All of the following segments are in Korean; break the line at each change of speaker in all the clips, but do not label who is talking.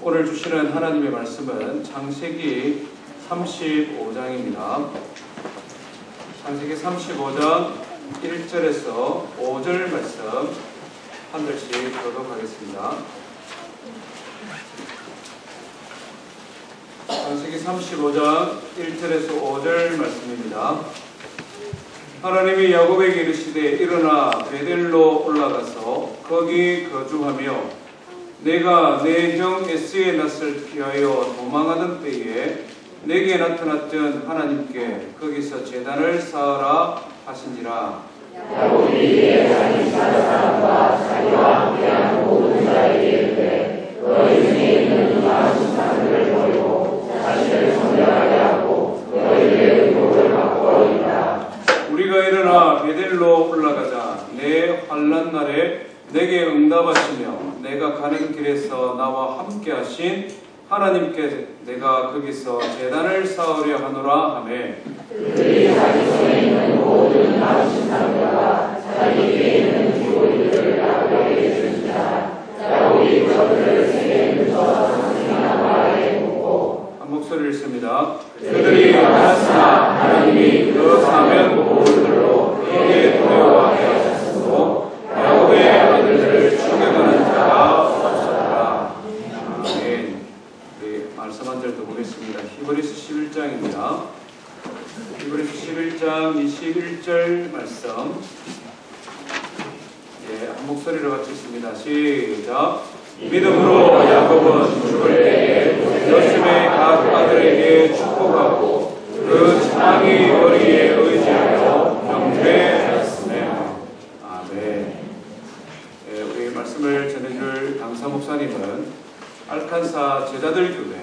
오늘 주시는 하나님의 말씀은 창세기 35장입니다. 창세기 35장 1절에서 5절 말씀 한 절씩 보도록 하겠습니다. 창세기 35장 1절에서 5절 말씀입니다. 하나님이 야곱에게 이르시되 일어나 베델로 올라가서 거기 거주하며 내가 내 형 에스의 낯을 피하여 도망하던 때에 내게 나타났던 하나님께 거기서 제단을 쌓으라 하시니라.
야곱이 이에 자기 사람과 자기와 함께하는 모든 자에게 이르되 너희 중에 있는 많은 사람들을 버리고 자신을 성결하게 하고 너희의 의복을 바꾸어이다.
우리가 일어나 베델로 올라가자. 내 환난 날에 내게 응답하시며 내가 가는 길에서 나와 함께 하신 하나님께 내가 거기서 제단을 쌓으려 하노라 하매
그들이 자기 손에 있는 모든 많은 사람들과 자기에게 있는 기고들을 야곱에게 주니라. 야곱이 그들을 세계 근처 상승한 마을에 묻고
한 목소리를 씁니다. 그들이 알았으나 하나님이 그 사면 보호들로 그에게 두려워하게 하셨으므로 야곱의 아들들을 죽여가는 자가 없었더라. 아멘. 우리 말씀 한 절 더 보겠습니다. 히브리서 11장입니다. 히브리서 11장 21절 말씀. 한 목소리로 같이 읽습니다. 시작. 믿음으로 야곱은 죽을 때에 요셉의 각 아들에게 축복하고 그 지팡이 머리에 의지하여 경배하였으며. 아멘. 우리 말씀을 전해줄 강사 목사님은 알칸사 제자들 교회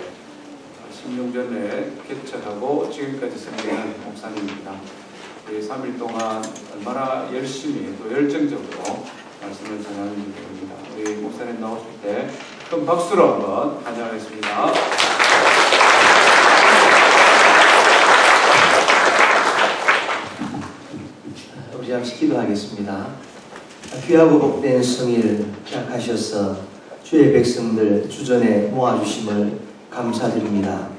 16년 전에 개척하고 지금까지 섬기는 목사님입니다. 3일 동안 얼마나 열심히 또 열정적으로 말씀을 전하는지 모릅니다. 우리 목사님 나오실 때 큰 박수로 한번 환영하겠습니다.
우리 잠시 기도하겠습니다. 귀하고 복된 성일 허락하셔서 주의 백성들 주전에 모아주심을 감사드립니다.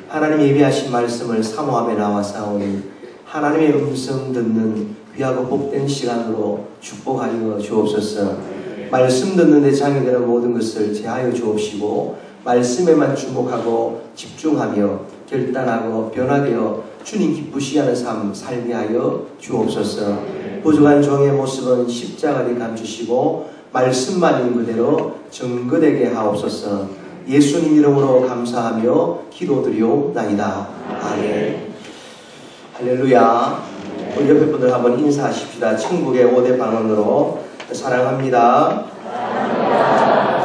하나님 예비하신 말씀을 사모함에 나와사오니 하나님의 음성 듣는 귀하고 복된 시간으로 축복하여 주옵소서. 말씀 듣는 데 장애되는 모든 것을 제하여 주옵시고 말씀에만 주목하고 집중하며 결단하고 변화되어 주님 기쁘시게 하는 삶 살게 하여 주옵소서. 부족한 종의 모습은 십자가에 감추시고 말씀만 있는 그대로 정거되게 하옵소서. 예수님 이름으로 감사하며 기도드리옵나이다. 아멘. 할렐루야. 우리 옆에 분들 한번 인사하십시다. 천국의 5대 방언으로 사랑합니다.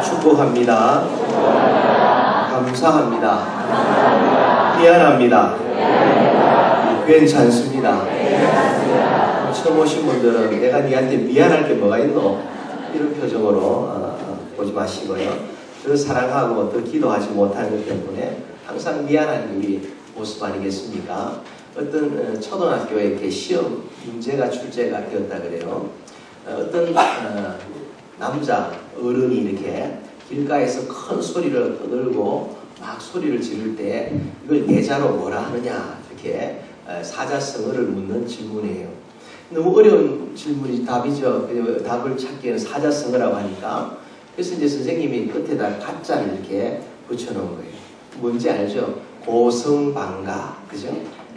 축복합니다. 감사합니다. 미안합니다. 괜찮습니다. 처음 오신 분들은 내가 니한테 미안할 게 뭐가 있노? 이런 표정으로 보지 마시고요. 더 사랑하고 더 기도하지 못하는 것 때문에 항상 미안한 우리 모습 아니겠습니까? 어떤 초등학교에 이렇게 시험 문제가 출제가 되었다 그래요. 어떤 남자 어른이 이렇게 길가에서 큰 소리를 떠들고 막 소리를 지를 때 이걸 예자로 뭐라 하느냐 이렇게 사자성어를 묻는 질문이에요. 너무 어려운 질문이 답이죠. 답을 찾기에는 사자성어라고 하니까 그래서 이제 선생님이 끝에다 가짜를 이렇게 붙여놓은 거예요. 뭔지 알죠? 고성방가, 그죠?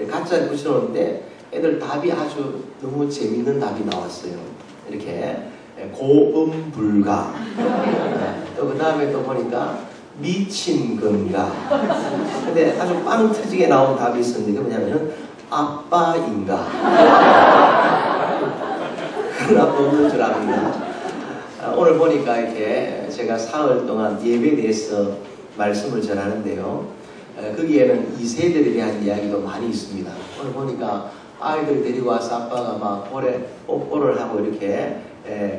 가짜를 붙여놓는데 애들 답이 아주 너무 재밌는 답이 나왔어요. 이렇게 고음불가. 또 그 다음에 또 보니까 미친건가. 근데 아주 빵 터지게 나온 답이 있었는데 그게 뭐냐면은 아빠인가. 그런 아빠 없는 줄 압니다. 오늘 보니까 이렇게 제가 사흘 동안 예배에 대해서 말씀을 전하는데요. 거기에는 2세들에 대한 이야기도 많이 있습니다. 오늘 보니까 아이들 데리고 와서 아빠가 막 뽀뽀를 하고 이렇게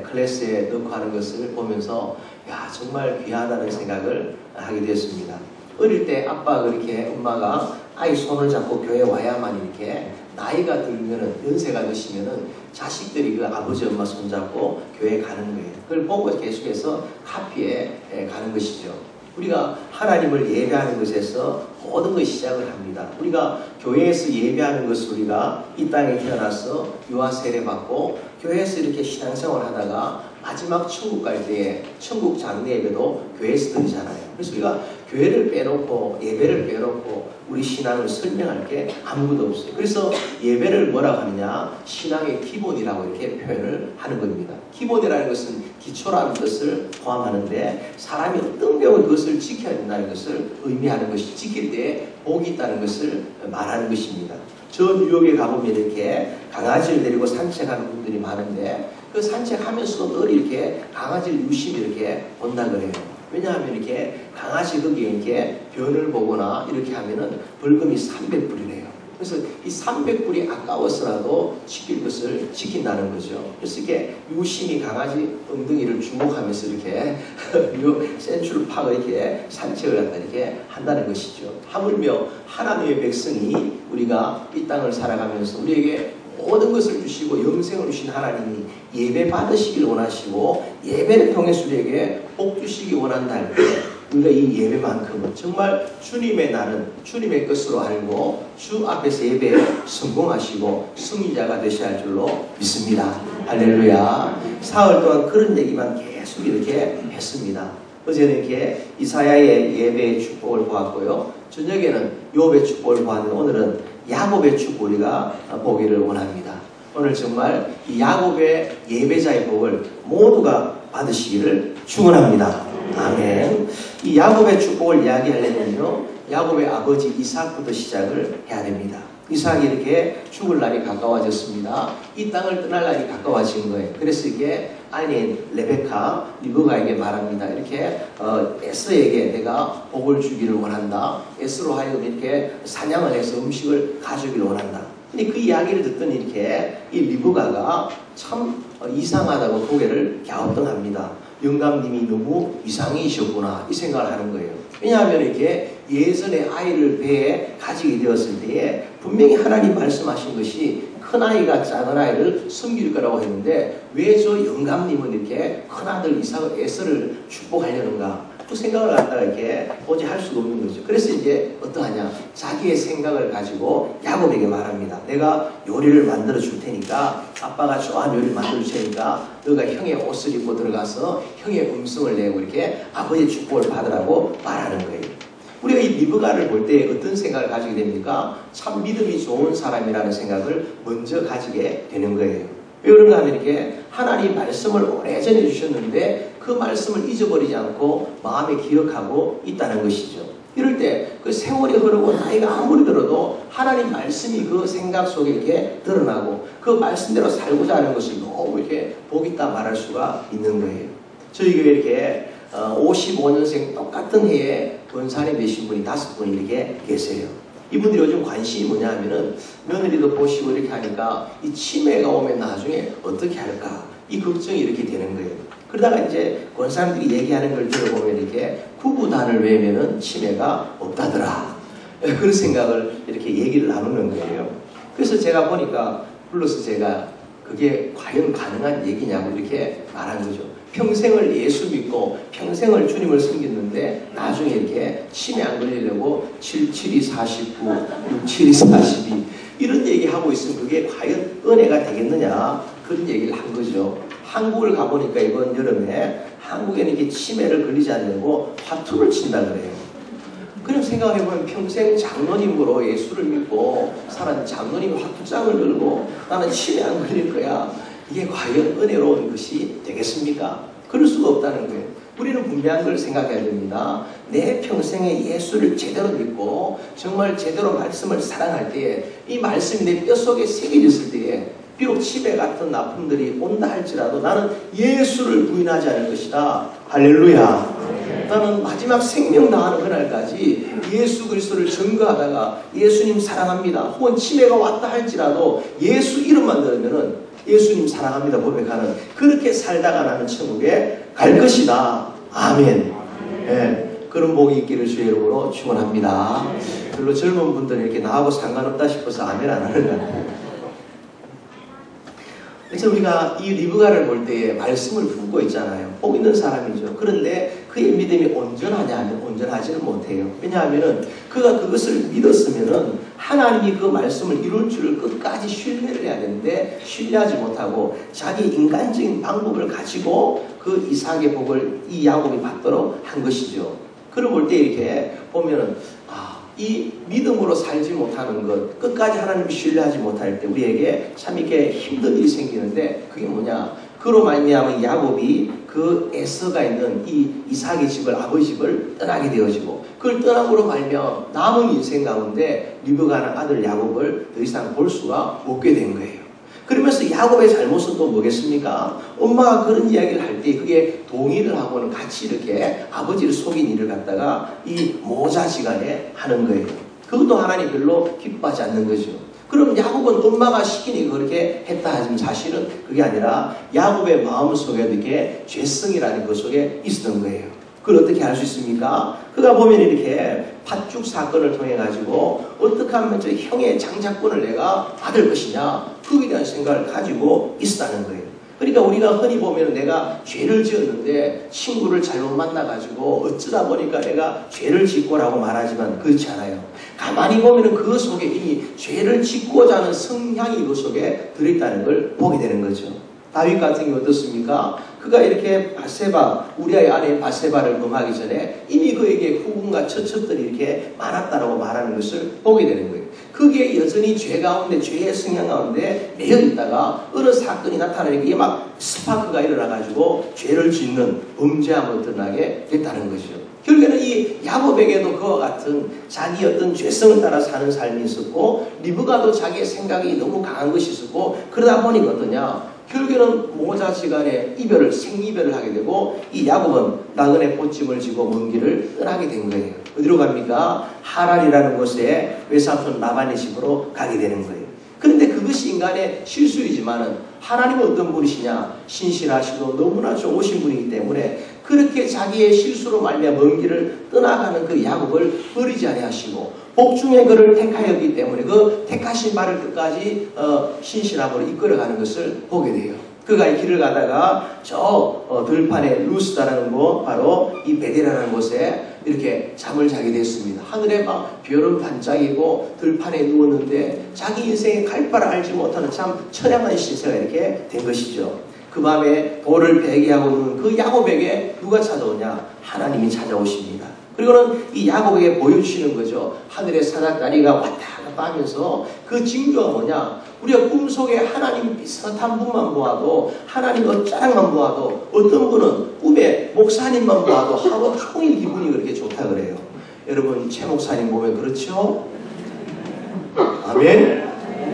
클래스에 넣고 하는 것을 보면서 야 정말 귀하다는 생각을 하게 되었습니다. 어릴 때 아빠 그렇게 엄마가 아이 손을 잡고 교회 와야만 이렇게 나이가 들면은 연세가 드시면은 자식들이 그 아버지 엄마 손잡고 교회 가는 거예요. 그걸 보고 계속해서 카피에 가는 것이죠. 우리가 하나님을 예배하는 것에서 모든 것이 시작을 합니다. 우리가 교회에서 예배하는 것을 우리가 이 땅에 태어나서 유아 세례 받고 교회에서 이렇게 신앙생활 하다가 마지막 천국 갈 때에 천국 장례 예배도 교회에서 드리잖아요. 그래서 우리가 교회를 빼놓고 예배를 빼놓고 우리 신앙을 설명할 게 아무것도 없어요. 그래서 예배를 뭐라고 하느냐, 신앙의 기본이라고 이렇게 표현을 하는 겁니다. 기본이라는 것은 기초라는 것을 포함하는데 사람이 어떤 경우 그것을 지켜야 된다는 것을 의미하는 것이, 지킬 때에 복이 있다는 것을 말하는 것입니다. 저 뉴욕에 가보면 이렇게 강아지를 데리고 산책하는 분들이 많은데 그 산책하면서도 늘 이렇게 강아지를 유심히 이렇게 본다 그래요. 왜냐하면 이렇게 강아지 거기에 이렇게 변을 보거나 이렇게 하면은 벌금이 300불이래요. 그래서 이 300불이 아까워서라도 지킬 것을 지킨다는 거죠. 그래서 이렇게 유심히 강아지 엉덩이를 주목하면서 이렇게 센츄럴파크 이렇게 산책을 갖다 이렇게 한다는 것이죠. 하물며 하나님의 백성이 우리가 이 땅을 살아가면서 우리에게 모든 것을 주시고 영생을 주신 하나님이 예배 받으시길 원하시고 예배를 통해서 우리에게 복 주시기 원한다 할 때 우리가 이 예배만큼은 정말 주님의 날은 주님의 것으로 알고 주 앞에서 예배에 성공하시고 승리자가 되셔야 할 줄로 믿습니다. 할렐루야. 사흘 동안 그런 얘기만 계속 이렇게 했습니다. 어제는 이렇게 이사야의 예배의 축복을 보았고요. 저녁에는 욥의 축복을 보았는데 오늘은 야곱의 축복을 우리가 보기를 원합니다. 오늘 정말 이 야곱의 예배자의 복을 모두가 받으시기를 축원합니다. 아멘. 이 야곱의 축복을 이야기하려면요, 야곱의 아버지 이삭부터 시작을 해야 됩니다. 이삭이 이렇게 죽을 날이 가까워졌습니다. 이 땅을 떠날 날이 가까워진 거예요. 그래서 이게 아내인 레베카, 리브가에게 말합니다. 이렇게 에서에게 내가 복을 주기를 원한다. 에서로 하여금 이렇게 사냥을 해서 음식을 가져오기를 원한다. 근데 그 이야기를 듣더니 이렇게 이 리브가가 참 이상하다고 고개를 갸우뚱합니다. 영감님이 너무 이상이셨구나 이 생각을 하는 거예요. 왜냐하면 이렇게 예전에 아이를 배에 가지게 되었을 때에 분명히 하나님 말씀하신 것이 큰아이가 작은아이를 섬길 거라고 했는데 왜 저 영감님은 이렇게 큰아들 이삭을 에서를 축복하려는가 그 생각을 갖다가 이렇게 도저히 할 수가 없는 거죠. 그래서 이제 어떠하냐, 자기의 생각을 가지고 야곱에게 말합니다. 내가 요리를 만들어 줄 테니까, 아빠가 좋아하는 요리를 만들어 줄 테니까 너가 형의 옷을 입고 들어가서 형의 음성을 내고 이렇게 아버지의 축복을 받으라고 말하는 거예요. 우리가 이 리브가를 볼 때 어떤 생각을 가지게 됩니까? 참 믿음이 좋은 사람이라는 생각을 먼저 가지게 되는 거예요. 왜 그런가 하면 이렇게 하나님 말씀을 오래전에 주셨는데 그 말씀을 잊어버리지 않고 마음에 기억하고 있다는 것이죠. 이럴 때 그 세월이 흐르고 나이가 아무리 들어도 하나님 말씀이 그 생각 속에 이렇게 드러나고 그 말씀대로 살고자 하는 것을 너무 이렇게 복 있다 말할 수가 있는 거예요. 저희 교회 이렇게 55년생 똑같은 해에 권사님 되신 분이 5분이 이렇게 계세요. 이분들이 요즘 관심이 뭐냐 하면은 며느리도 보시고 이렇게 하니까 이 치매가 오면 나중에 어떻게 할까 이 걱정이 이렇게 되는 거예요. 그러다가 이제 권사님들이 얘기하는 걸 들어보면 이렇게 구구단을 외면은 치매가 없다더라. 그런 생각을 이렇게 얘기를 나누는 거예요. 그래서 제가 보니까 불러서 제가 그게 과연 가능한 얘기냐고 이렇게 말한 거죠. 평생을 예수 믿고 평생을 주님을 섬겼는데 나중에 이렇게 치매 안 걸리려고 77이 49, 67이 42 이런 얘기하고 있으면 그게 과연 은혜가 되겠느냐 그런 얘기를 한 거죠. 한국을 가보니까 이번 여름에 한국에는 이게 치매를 걸리지 않으려고 화투를 친다 그래요. 그럼 생각해보면 평생 장로님으로 예수를 믿고 살았는 장로님 화투장을 들고 나는 치매 안 걸릴 거야. 이게 과연 은혜로운 것이 되겠습니까? 그럴 수가 없다는 거예요. 우리는 분명한 걸 생각해야 됩니다. 내 평생에 예수를 제대로 믿고 정말 제대로 말씀을 사랑할 때에 이 말씀이 내 뼛속에 새겨졌을 때에 비록 치매 같은 아픔들이 온다 할지라도 나는 예수를 부인하지 않을 것이다. 할렐루야. 나는 마지막 생명 다하는 그날까지 예수 그리스도를 증거하다가 예수님 사랑합니다. 혹은 치매가 왔다 할지라도 예수 이름만 들으면은 예수님 사랑합니다 고백하는 그렇게 살다가 나는 천국에 갈 것이다. 아멘. 예, 그런 복이 있기를 주의 이름으로 축원합니다. 별로 젊은 분들은 이렇게 나하고 상관없다 싶어서 아멘 안 하는 것 같아요. 그래서 우리가 이 리브가를 볼 때에 말씀을 품고 있잖아요. 복 있는 사람이죠. 그런데 그의 믿음이 온전하냐면 온전하지는 못해요. 왜냐하면 그가 그것을 믿었으면은 하나님이 그 말씀을 이룰 줄을 끝까지 신뢰를 해야 되는데 신뢰하지 못하고 자기 인간적인 방법을 가지고 그 이삭의 복을 이 야곱이 받도록 한 것이죠. 그걸 볼 때 이렇게 보면은 이 믿음으로 살지 못하는 것, 끝까지 하나님을 신뢰하지 못할 때 우리에게 참 이렇게 힘든 일이 생기는데 그게 뭐냐? 그로 말미암아 야곱이 그 에서가 있는 이 이삭의 집을 아버지 집을 떠나게 되어지고 그걸 떠남으로 말미암아 남은 인생 가운데 리브가는 아들 야곱을 더 이상 볼 수가 없게 된 거예요. 그러면서 야곱의 잘못은 또 뭐겠습니까? 엄마가 그런 이야기를 할 때 그게 동의를 하고는 같이 이렇게 아버지를 속인 일을 갖다가 이 모자지간에 하는 거예요. 그것도 하나님 별로 기뻐하지 않는 거죠. 그럼 야곱은 엄마가 시키니 그렇게 했다 하지만 사실은 그게 아니라 야곱의 마음 속에도 이렇게 죄성이라는 것 속에 있었던 거예요. 그걸 어떻게 할 수 있습니까? 그가 보면 이렇게 팥죽 사건을 통해 가지고 어떻게 하면 저 형의 장자권을 내가 받을 것이냐 그에 대한 생각을 가지고 있었다는 거예요. 그러니까 우리가 흔히 보면 내가 죄를 지었는데 친구를 잘못 만나가지고 어쩌다 보니까 내가 죄를 짓고라고 말하지만 그렇지 않아요. 가만히 보면 그 속에 이미 죄를 짓고자 하는 성향이 그 속에 들어있다는 걸 보게 되는 거죠. 다윗 같은 경우 어떻습니까? 그가 이렇게 바세바, 우리아의 아내 바세바를 범하기 전에 이미 그에게 후궁과 처첩들이 이렇게 많았다라고 말하는 것을 보게 되는 거예요. 그게 여전히 죄 가운데, 죄의 성향 가운데 매여 있다가 어느 사건이 나타나니까 이게 막 스파크가 일어나가지고 죄를 짓는 범죄함으로 드러나게 됐다는 거죠. 결국에는 이 야곱에게도 그와 같은 자기 어떤 죄성을 따라 사는 삶이 있었고 리브가도 자기의 생각이 너무 강한 것이 있었고 그러다 보니까 어떠냐 결국에는 모자지간에 생이별을 하게 되고 이 야곱은 나그네 보침을 지고 먼 길을 떠나게 된 거예요. 어디로 갑니까? 하란이라는 곳에 외삼촌 라반의 집으로 가게 되는 거예요. 그런데 그것이 인간의 실수이지만은 하나님은 어떤 분이시냐? 신실하시고 너무나 좋으신 분이기 때문에 그렇게 자기의 실수로 말미암아 먼 길을 떠나가는 그 야곱을 버리지 아니하시고 복중의 그를 택하였기 때문에 그 택하신 바를 끝까지 신실함으로 이끌어가는 것을 보게 돼요. 그가 이 길을 가다가 저 들판에 루스다라는 곳 바로 이 베델이라는 곳에 이렇게 잠을 자게 됐습니다. 하늘에 막 별은 반짝이고 들판에 누웠는데 자기 인생의 갈 바를 알지 못하는 참 처량한 신세가 이렇게 된 것이죠. 그 밤에 돌을 베게 하고 있는 그 야곱에게 누가 찾아오냐? 하나님이 찾아오십니다. 그리고는 이 야곱에게 보여주시는 거죠. 하늘의 사닥다리가 왔다 갔다 하면서 그 징조가 뭐냐? 우리가 꿈속에 하나님 비슷한 분만 보아도 하나님 어쩌랑만 보아도 어떤 분은 꿈에 목사님만 보아도 하루 종일 기분이 그렇게 좋다 그래요. 여러분 최 목사님 보면 그렇죠? 아멘?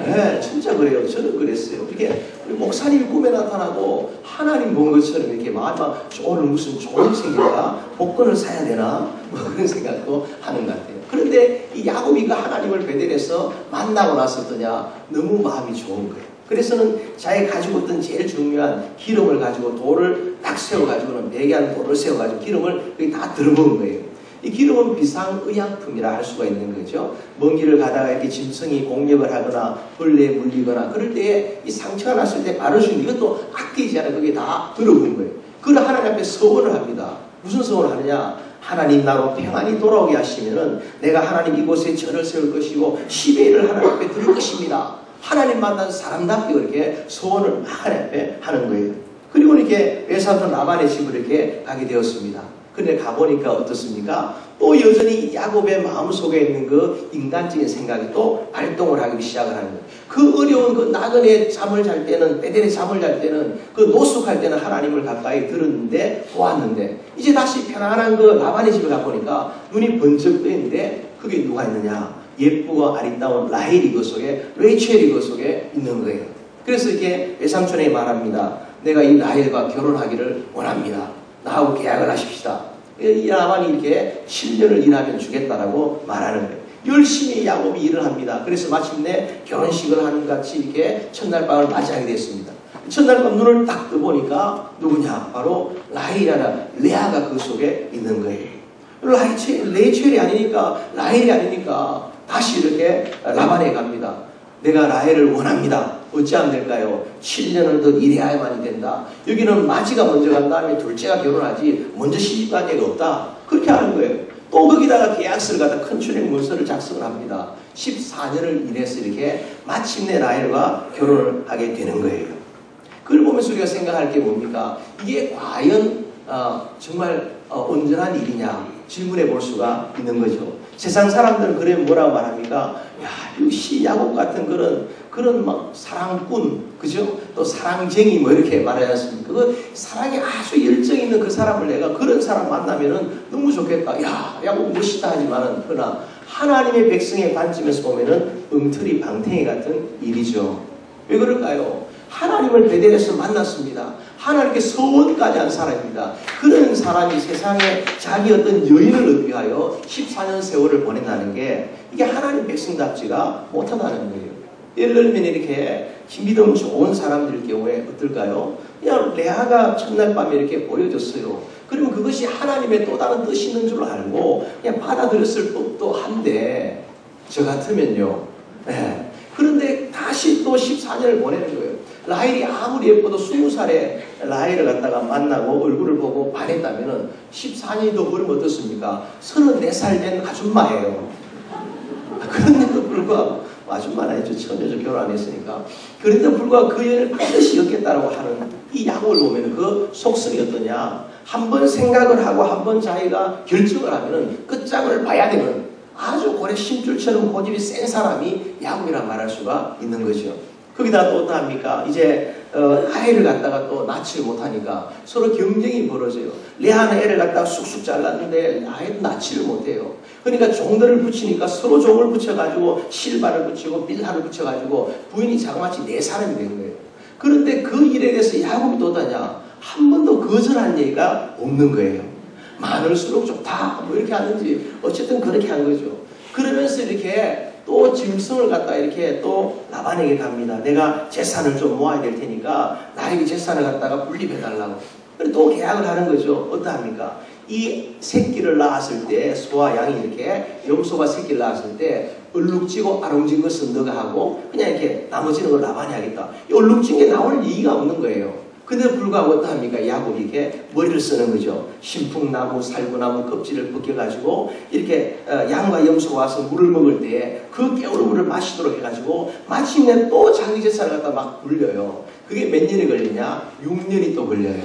네, 진짜 그래요. 저는 그랬어요. 이렇게 우리 목사님이 꿈에 나타나고 하나님 본 것처럼 이렇게 막 오늘 무슨 좋은 일 생길까? 복권을 사야 되나? 뭐 그런 생각도 하는 것 같아요. 그런데 이 야곱이가 하나님을 베델에서 만나고 나섰더냐 너무 마음이 좋은 거예요. 그래서는 자기가 가지고 있던 제일 중요한 기름을 가지고 돌을 딱 세워가지고는 매개한 돌을 세워가지고 기름을 거기 다 들어본 거예요. 이 기름은 비상의약품이라 할 수가 있는 거죠. 먼 길을 가다가 이렇게 짐승이 공격을 하거나 벌레에 물리거나 그럴 때에 이 상처가 났을 때 바를 수 있는 이것도 아끼지 않아 그게 다 들어본 거예요. 그걸 하나님 앞에 서원을 합니다. 무슨 서원을 하느냐? 하나님 나로 평안히 돌아오게 하시면은 내가 하나님 이곳에 절을 세울 것이고 10회를 하나님 앞에 드릴 것입니다. 하나님 만난 사람답게 그렇게 소원을 막 하나님 앞에 하는 거예요. 그리고 이렇게 외삼촌 라반의 집으로 이렇게 가게 되었습니다. 근데 가보니까 어떻습니까? 또 여전히 야곱의 마음속에 있는 그 인간적인 생각이 또 발동을 하기 시작을 하는 거예요. 그 어려운 그 나그네 잠을 잘 때는 베델에 잠을 잘 때는 그 노숙할 때는 하나님을 가까이 들었는데 보았는데 이제 다시 편안한 그 라반의 집에 가보니까 눈이 번쩍 뜨이는데 그게 누가 있느냐? 예쁘고 아름다운 라헬이 그 속에 레이첼이 그 속에 있는 거예요. 그래서 이렇게 외삼촌에게 말합니다. 내가 이 라헬과 결혼하기를 원합니다. 나하고 계약을 하십시다. 이 라반이 이렇게 7년을 일하면 주겠다라고 말하는 거예요. 열심히 야곱이 일을 합니다. 그래서 마침내 결혼식을 하는 같이 이렇게 첫날 밤을 맞이하게 됐습니다. 첫날 밤 눈을 딱 떠보니까 누구냐? 바로 라헬이라는 레아가 그 속에 있는 거예요. 레이첼이 아니니까 라헬이 아니니까 다시 이렇게 라반에 갑니다. 내가 라헬을 원합니다. 어찌하면 될까요? 7년을 더 일해야만이 된다. 여기는 마지가 먼저 간 다음에 둘째가 결혼하지 먼저 시집관계가 없다. 그렇게 하는 거예요. 또 거기다가 계약서를 갖다 큰 출행 문서를 작성을 합니다. 14년을 일해서 이렇게 마침내 라헬과 결혼을 하게 되는 거예요. 그걸 보면서 우리가 생각할 게 뭡니까? 이게 과연 정말 온전한 일이냐 질문해 볼 수가 있는 거죠. 세상 사람들은 그래 뭐라고 말합니까? 야, 역시 야곱 같은 그런 막 사랑꾼, 그죠? 또 사랑쟁이 뭐 이렇게 말하지 않습니까? 그 사랑에 아주 열정 있는 그 사람을 내가 그런 사람 만나면은 너무 좋겠다. 야, 야곱 멋있다 하지만은 그러나 하나님의 백성의 관점에서 보면은 엉터리 방탱이 같은 일이죠. 왜 그럴까요? 하나님을 베델에서 만났습니다. 하나님께 서원까지 한 사람입니다. 그런 사람이 세상에 자기 어떤 여인을 얻기 위하여 14년 세월을 보낸다는 게 이게 하나님 백성답지가 못하다는 거예요. 예를 들면 이렇게 믿음 좋은 사람들 경우에 어떨까요? 그냥 레아가 첫날 밤에 이렇게 보여줬어요. 그러면 그것이 하나님의 또 다른 뜻이 있는 줄 알고 그냥 받아들였을 법도 한데 저 같으면요. 네. 그런데 다시 또 14년을 보내는 거예요. 라헬이 아무리 예뻐도 20살에 라헬을 갖다가 만나고 얼굴을 보고 반했다면 14년이 더 걸으면 어떻습니까? 34살 된 아줌마예요. 그런데도 불구하고 아줌마는 아니죠. 처녀죠. 결혼 안 했으니까. 그런데도 불구하고 그 연을 반드시 엮겠다라고 하는 이 야곱을 보면 그 속성이 어떠냐. 한번 생각을 하고 한번 자기가 결정을 하면 끝장을 봐야 되는 아주 고래 심줄처럼 고집이 센 사람이 야곱이라 말할 수가 있는 거죠. 거기다 또 어떡합니까? 이제 아이를 갖다가 또 낳지를 못하니까 서로 경쟁이 벌어져요. 레아는 애를 갖다가 쑥쑥 잘랐는데 아이는 낳지를 못해요. 그러니까 종들을 붙이니까 서로 종을 붙여가지고 실바를 붙이고 빌라를 붙여가지고 부인이 자그마치 4사람이 된 거예요. 그런데 그 일에 대해서 야곱이 또 어떠냐? 한 번도 거절한 얘기가 없는 거예요. 많을수록 좋다 뭐 이렇게 하는지 어쨌든 그렇게 한 거죠. 그러면서 이렇게 또 짐승을 갖다 이렇게 또 라반에게 갑니다. 내가 재산을 좀 모아야 될 테니까 나에게 재산을 갖다가 분립해달라고. 또 계약을 하는 거죠. 어떠합니까? 이 새끼를 낳았을 때 소와 양이 이렇게 염소가 새끼를 낳았을 때 얼룩지고 아롱진 것은 너가 하고 그냥 이렇게 나머지는 걸 라반이 하겠다. 이 얼룩진 게 나올 이유가 없는 거예요. 근데 불구하고 어떠합니까? 야곱이 이렇게 머리를 쓰는 거죠. 신풍나무, 살구나무 껍질을 벗겨가지고 이렇게 양과 염소가 와서 물을 먹을 때 그 깨우는 물을 마시도록 해가지고 마침내 또 자기 재산을 갖다 막 굴려요. 그게 몇 년이 걸리냐? 6년이 또 걸려요.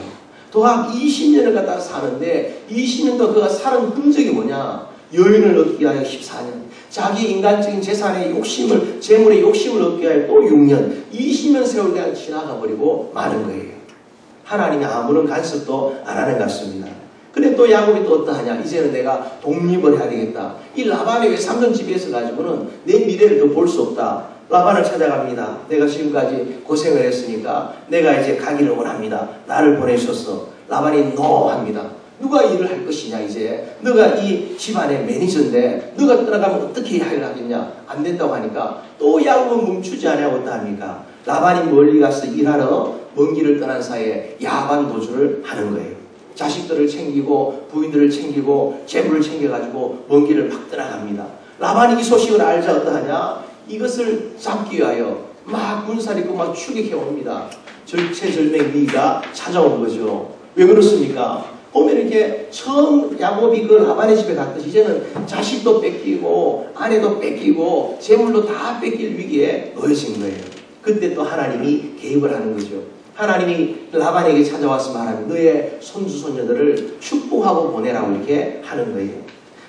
도합 20년을 갖다 사는데 20년도 그가 사는 흔적이 뭐냐? 여인을 얻기 위하여 14년. 자기 인간적인 재산의 욕심을, 재물의 욕심을 얻기 위하여 또 6년. 20년 세월 그냥 지나가 버리고 마는 거예요. 하나님이 아무런 간섭도 안 하는 것 같습니다. 근데 또 야곱이 또 어떠하냐? 이제는 내가 독립을 해야 되겠다. 이 라반의 외삼촌 집에 있어 가지고는 내 미래를 더 볼 수 없다. 라반을 찾아갑니다. 내가 지금까지 고생을 했으니까 내가 이제 가기를 원합니다. 나를 보내셨어. 라반이 노 합니다. 누가 일을 할 것이냐 이제. 너가 이 집안의 매니저인데 너가 떠나가면 어떻게 일을 하겠냐. 안 된다고 하니까 또 야곱은 멈추지 않아요. 어떠합니까? 라반이 멀리 가서 일하러 먼 길을 떠난 사이에 야반 도주를 하는 거예요. 자식들을 챙기고 부인들을 챙기고 재물을 챙겨가지고 먼 길을 막 떠나갑니다. 라반이 이 소식을 알자 어떠하냐? 이것을 잡기 위하여 막 군사를 입고 막 추격해 옵니다. 절체절명 위기가 찾아온 거죠. 왜 그렇습니까? 보면 이렇게 처음 야곱이 그 라반의 집에 갔듯이 이제는 자식도 뺏기고 아내도 뺏기고 재물도 다 뺏길 위기에 놓여진 거예요. 그때 또 하나님이 개입을 하는 거죠. 하나님이 라반에게 찾아와서 말하면 너의 손주손녀들을 축복하고 보내라고 이렇게 하는 거예요.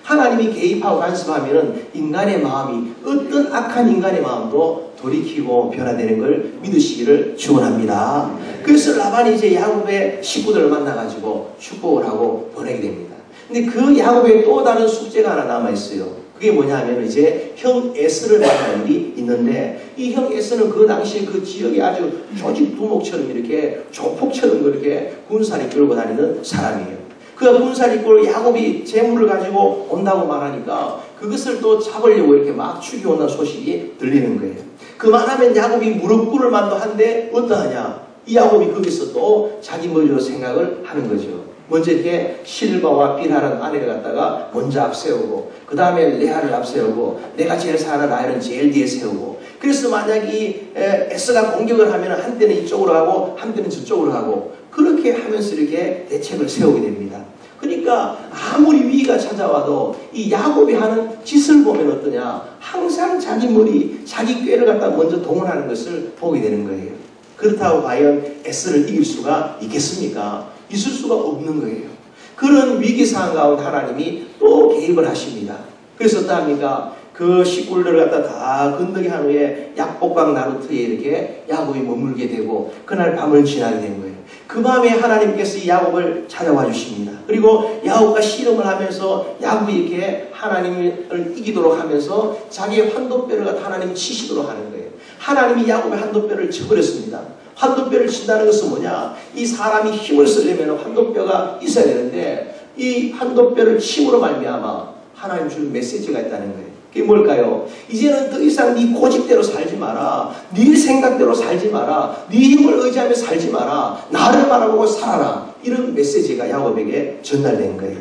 하나님이 개입하고 간섭하면 인간의 마음이 어떤 악한 인간의 마음도 돌이키고 변화되는 걸 믿으시기를 축원합니다. 그래서 라반이 이제 야곱의 식구들을 만나가지고 축복을 하고 보내게 됩니다. 근데 그 야곱의 또 다른 숙제가 하나 남아있어요. 그게 뭐냐 하면 이제 형 에스를 만난 일이 있는데 이 형 에스는 그 당시에 그 지역에 아주 조직 두목처럼 이렇게 조폭처럼 그렇게 군사를 끌고 다니는 사람이에요. 그 군사를 끌고 야곱이 재물을 가지고 온다고 말하니까 그것을 또 잡으려고 이렇게 막 죽여온다는 소식이 들리는 거예요. 그만하면 야곱이 무릎 꿇을 만도 한데 어떠하냐? 이 야곱이 거기서 또 자기 머리로 생각을 하는 거죠. 먼저 이렇게 실바와 빌하는 아내를 갖다가 먼저 앞세우고 그 다음에 레아를 앞세우고 내가 제일 사랑하는 라헬은 제일 뒤에 세우고 그래서 만약 이 에스가 공격을 하면 한때는 이쪽으로 하고 한때는 저쪽으로 하고 그렇게 하면서 이렇게 대책을 세우게 됩니다. 그러니까 아무리 위기가 찾아와도 이 야곱이 하는 짓을 보면 어떠냐 항상 자기 머리 자기 꾀를 갖다 먼저 동원하는 것을 보게 되는 거예요. 그렇다고 과연 에스를 이길 수가 있겠습니까? 있을 수가 없는 거예요. 그런 위기 상황 가운데 하나님이 또 개입을 하십니다. 그래서 어떠합니까? 그 식구들을 갖다 다 건너게 한 후에 약복강 나루터에 이렇게 야곱이 머물게 되고 그날 밤을 지나게 된 거예요. 그 밤에 하나님께서 이 야곱을 찾아와 주십니다. 그리고 야곱과 씨름을 하면서 야곱이 이렇게 하나님을 이기도록 하면서 자기의 환도뼈를 갖다 하나님이 치시도록 하는 거예요. 하나님이 야곱의 환도뼈를 쳐버렸습니다. 환도뼈를 친다는 것은 뭐냐? 이 사람이 힘을 쓰려면 환도뼈가 있어야 되는데 이 환도뼈를 침으로 말미암아 하나님 주는 메시지가 있다는 거예요. 그게 뭘까요? 이제는 더 이상 네 고집대로 살지 마라. 네 생각대로 살지 마라. 네 힘을 의지하며 살지 마라. 나를 바라보고 살아라. 이런 메시지가 야곱에게 전달된 거예요.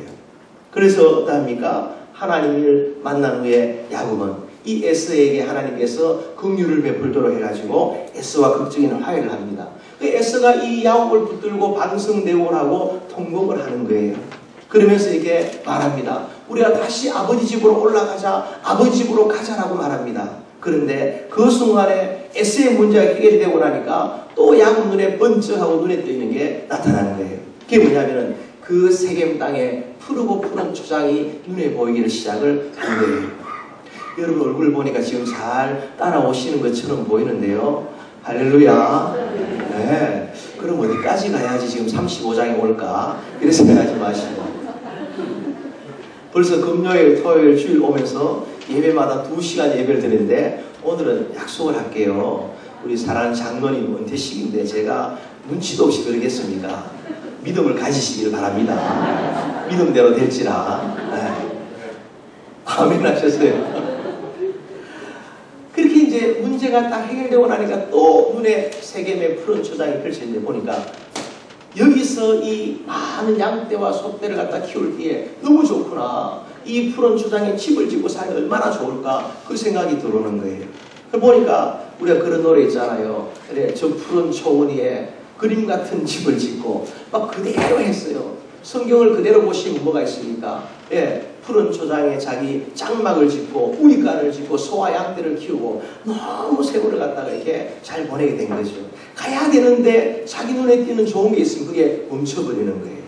그래서 어떠합니까? 하나님을 만난 후에 야곱은 이 에스에게 하나님께서 긍휼을 베풀도록 해가지고 에스와 극적인 화해를 합니다. 그 에스가 이 야곱을 붙들고 반성대오를 하고 통곡을 하는 거예요. 그러면서 이렇게 말합니다. 우리가 다시 아버지 집으로 올라가자, 아버지 집으로 가자라고 말합니다. 그런데 그 순간에 에스의 문제가 해결이 되고 나니까 또 야곱 눈에 번쩍하고 눈에 띄는 게 나타나는 거예요. 그게 뭐냐면은 그 세겜 땅에 푸르고 푸른 초장이 눈에 보이기를 시작을 한 거예요. 여러분 얼굴 보니까 지금 잘 따라오시는 것처럼 보이는데요. 할렐루야. 네. 그럼 어디까지 가야지 지금 35장에 올까? 이런 생각하지 마시고. 벌써 금요일, 토요일, 주일 오면서 예배마다 2시간 예배를 드리는데 오늘은 약속을 할게요. 우리 사랑하는 장로님 은퇴식인데 제가 눈치도 없이 그러겠습니까? 믿음을 가지시기를 바랍니다. 믿음대로 될지라. 네. 아멘 하셨어요. 그렇게 이제 문제가 딱 해결되고 나니까 또 눈에 세겜의 푸른 초장이 펼쳐있는데 보니까 여기서 이 많은 양떼와 소떼를 갖다 키울 때에 너무 좋구나. 이 푸른 초장에 집을 짓고 살면 얼마나 좋을까. 그 생각이 들어오는 거예요. 보니까 우리가 그런 노래 있잖아요. 그래, 저 푸른 초원 위에 그림 같은 집을 짓고 막 그대로 했어요. 성경을 그대로 보시면 뭐가 있습니까? 예, 푸른 초장에 자기 장막을 짓고 우익간을 짓고 소와 양떼를 키우고 너무 세월을 갖다가 이렇게 잘 보내게 된 거죠. 가야 되는데 자기 눈에 띄는 좋은 게 있으면 그게 멈춰버리는 거예요.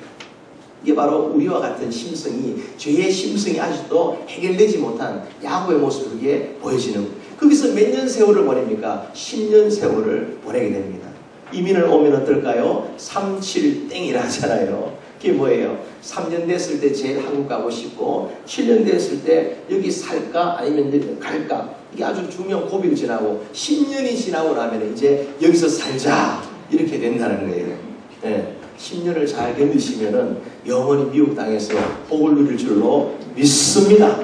이게 바로 우리와 같은 심성이, 죄의 심성이 아직도 해결되지 못한 야곱의 모습 그게 보여지는 거예요. 거기서 몇 년 세월을 보냅니까? 10년 세월을 보내게 됩니다. 이민을 오면 어떨까요? 37땡이라 하잖아요. 그게 뭐예요? 3년 됐을 때 제일 한국 가고 싶고 7년 됐을 때 여기 살까 아니면 여기 갈까? 이게 아주 중요한 고비를 지나고 10년이 지나고 나면 이제 여기서 살자 이렇게 된다는 거예요. 네. 10년을 잘 견디시면은 영원히 미국 땅에서 복을 누릴 줄로 믿습니다.